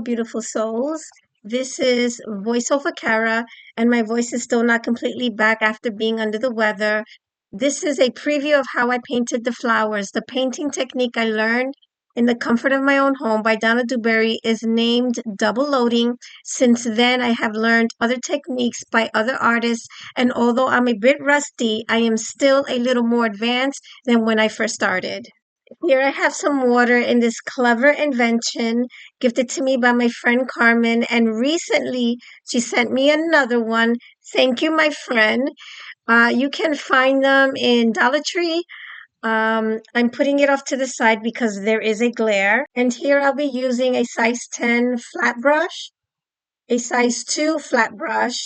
beautiful souls. This is voiceover Kara, and my voice is still not completely back after being under the weather. This is a preview of how I painted the flowers. The painting technique I learned in the comfort of my own home by Donna Dewberry is named double loading. Since then, I have learned other techniques by other artists, and although I'm a bit rusty, I am still a little more advanced than when I first started. Here I have some water in this clever invention gifted to me by my friend Carmen, and recently she sent me another one. Thank you, my friend. You can find them in Dollar Tree. I'm putting it off to the side because there is a glare. And here I'll be using a size 10 flat brush, a size 2 flat brush,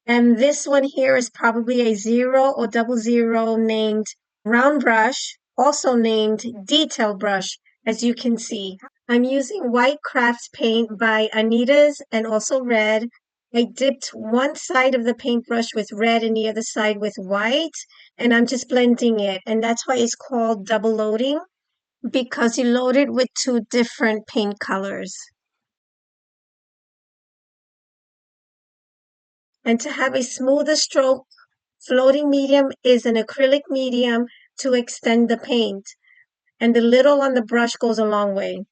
and this one here is probably a 0 or 00 named round brush, also named detail brush, as you can see. I'm using white craft paint by Anita's and also red. I dipped one side of the paintbrush with red and the other side with white, and I'm just blending it. And that's why it's called double loading, because you load it with two different paint colors. And to have a smoother stroke, floating medium is an acrylic medium to extend the paint. And the little on the brush goes a long way.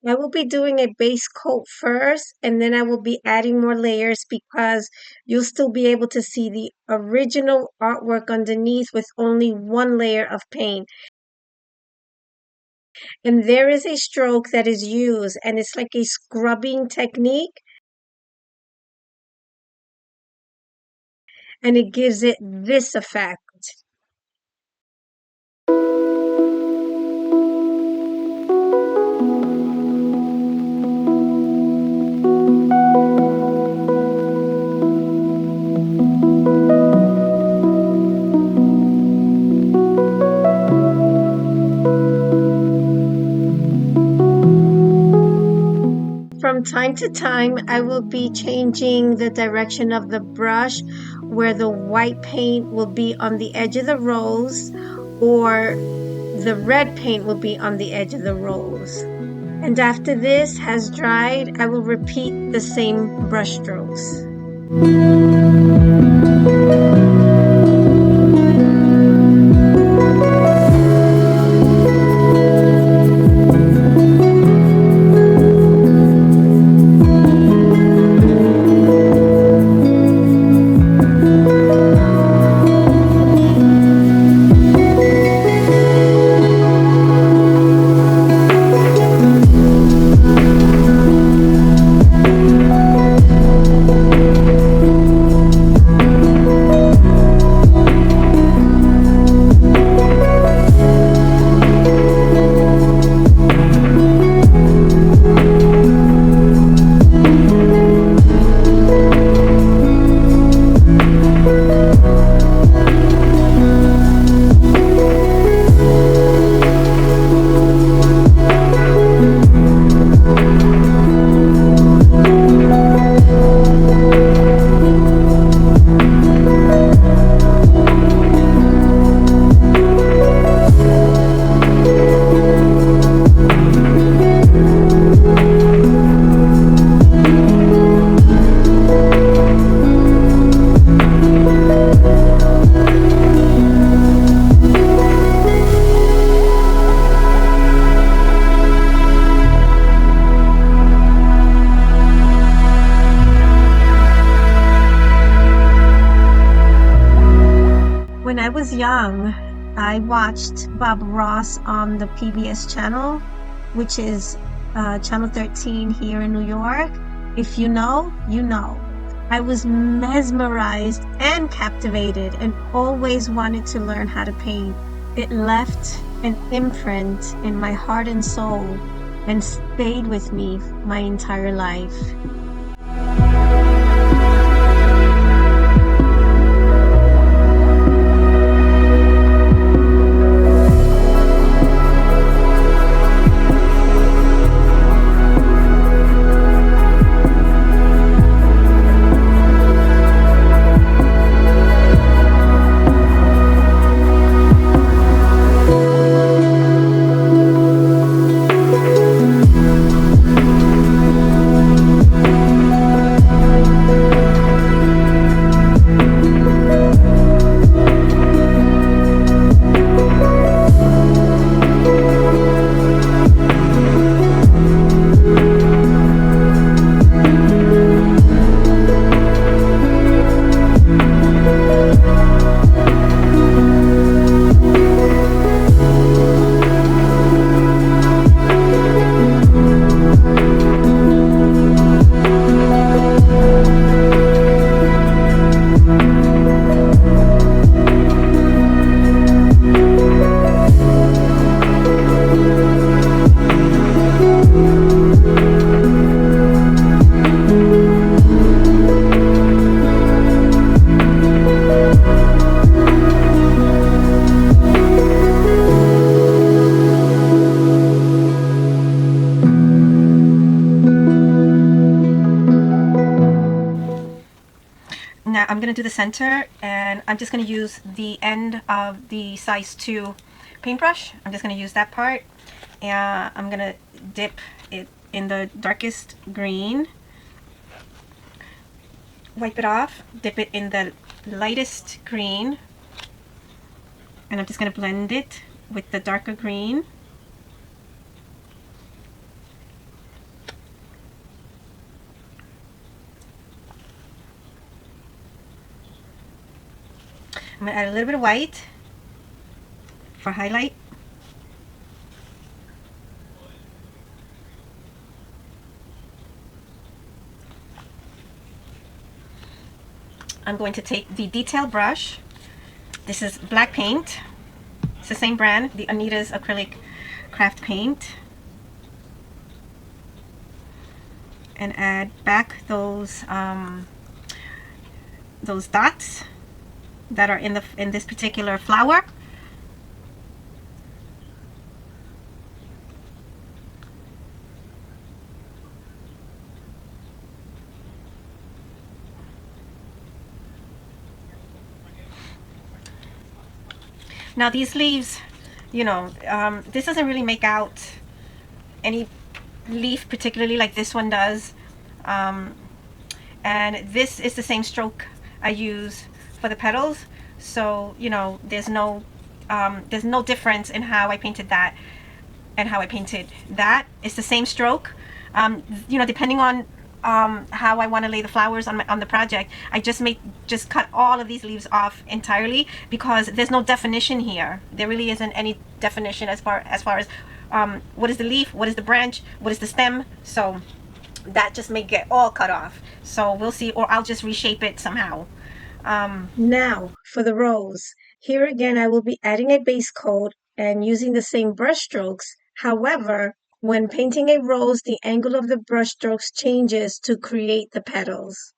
I will be doing a base coat first, and then I will be adding more layers because you'll still be able to see the original artwork underneath with only one layer of paint. And there is a stroke that is used, and it's like a scrubbing technique. And it gives it this effect. From time to time, I will be changing the direction of the brush where the white paint will be on the edge of the rose or the red paint will be on the edge of the rose. And after this has dried, I will repeat the same brush strokes. When I was young, I watched Bob Ross on the PBS channel, which is Channel 13 here in New York. If you know, you know. I was mesmerized and captivated and always wanted to learn how to paint. It left an imprint in my heart and soul and stayed with me my entire life. going to do the center, and I'm just going to use the end of the size 2 paintbrush. I'm just going to use that part, and I'm going to dip it in the darkest green, wipe it off, dip it in the lightest green, and I'm just going to blend it with the darker green. I'm going to add a little bit of white for highlight. I'm going to take the detail brush. This is black paint. It's the same brand, the Anita's acrylic craft paint. And add back those dots that are in this particular flower. Now these leaves, you know, this doesn't really make out any leaf particularly like this one does, and this is the same stroke I use for the petals, so you know there's no difference in how I painted that and how I painted that. It's the same stroke. You know, depending on how I want to lay the flowers on the project, I just cut all of these leaves off entirely, because there's no definition here. There really isn't any definition as far as what is the leaf, what is the branch, what is the stem. So that just may get all cut off. So we'll see, or I'll just reshape it somehow. Now for the rose. Here again I will be adding a base coat and using the same brush strokes. However, when painting a rose, the angle of the brush strokes changes to create the petals.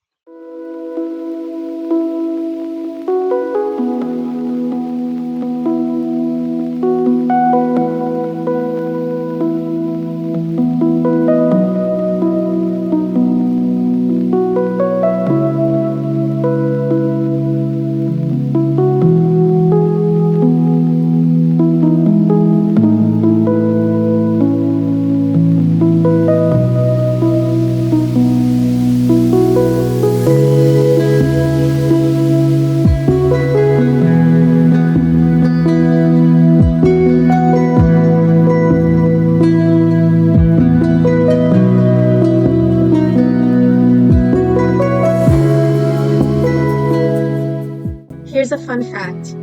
Here's a fun fact.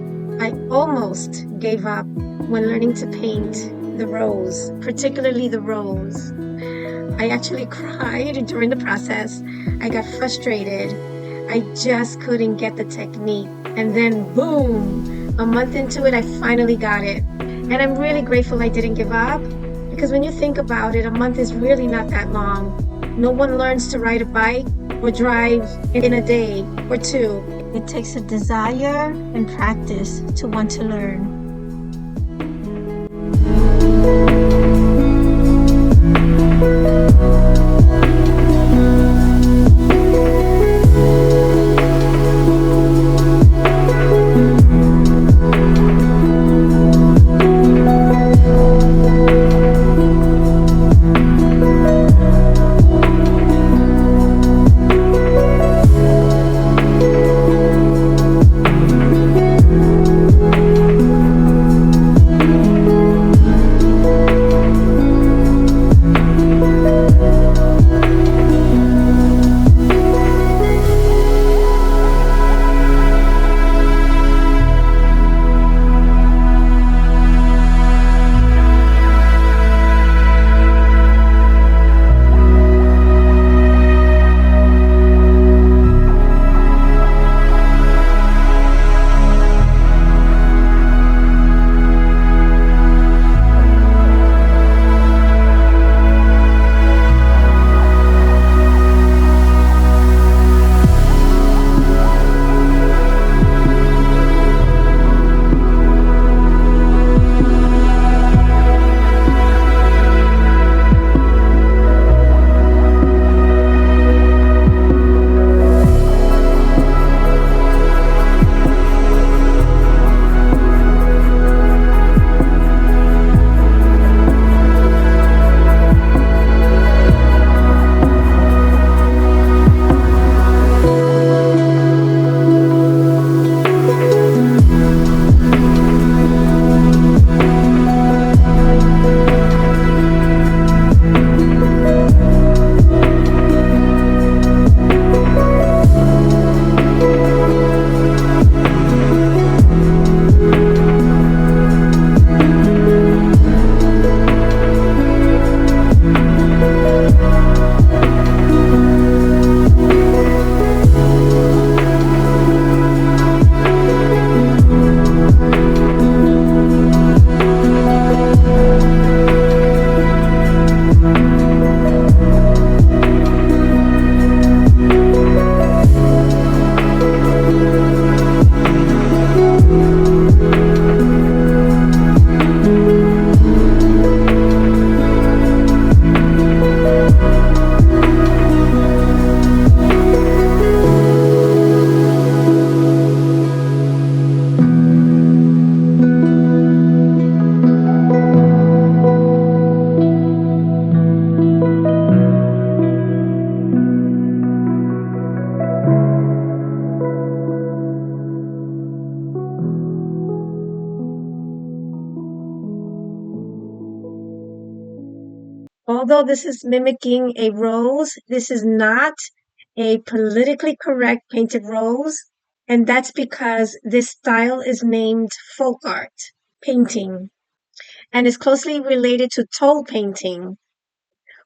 I almost gave up when learning to paint the rose, particularly the rose. I actually cried during the process. I got frustrated. I just couldn't get the technique. And then boom, a month into it, I finally got it. And I'm really grateful I didn't give up, because when you think about it, a month is really not that long. No one learns to ride a bike or drive in a day or two. It takes a desire and practice to want to learn. although this is mimicking a rose, this is not a politically correct painted rose. And that's because this style is named folk art painting and is closely related to toll painting.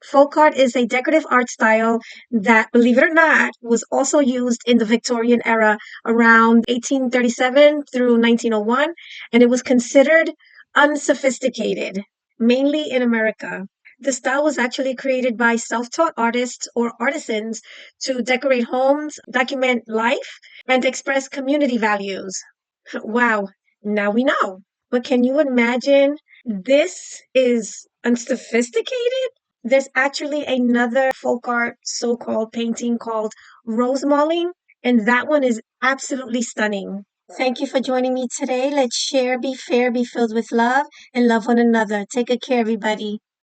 Folk art is a decorative art style that, believe it or not, was also used in the Victorian era around 1837 through 1901, and it was considered unsophisticated, mainly in America. The style was actually created by self taught artists or artisans to decorate homes, document life, and express community values. Wow, now we know. But can you imagine this is unsophisticated? There's actually another folk art so called painting called rose mauling, and that one is absolutely stunning. Thank you for joining me today. Let's share, be fair, be filled with love, and love one another. Take good care, everybody.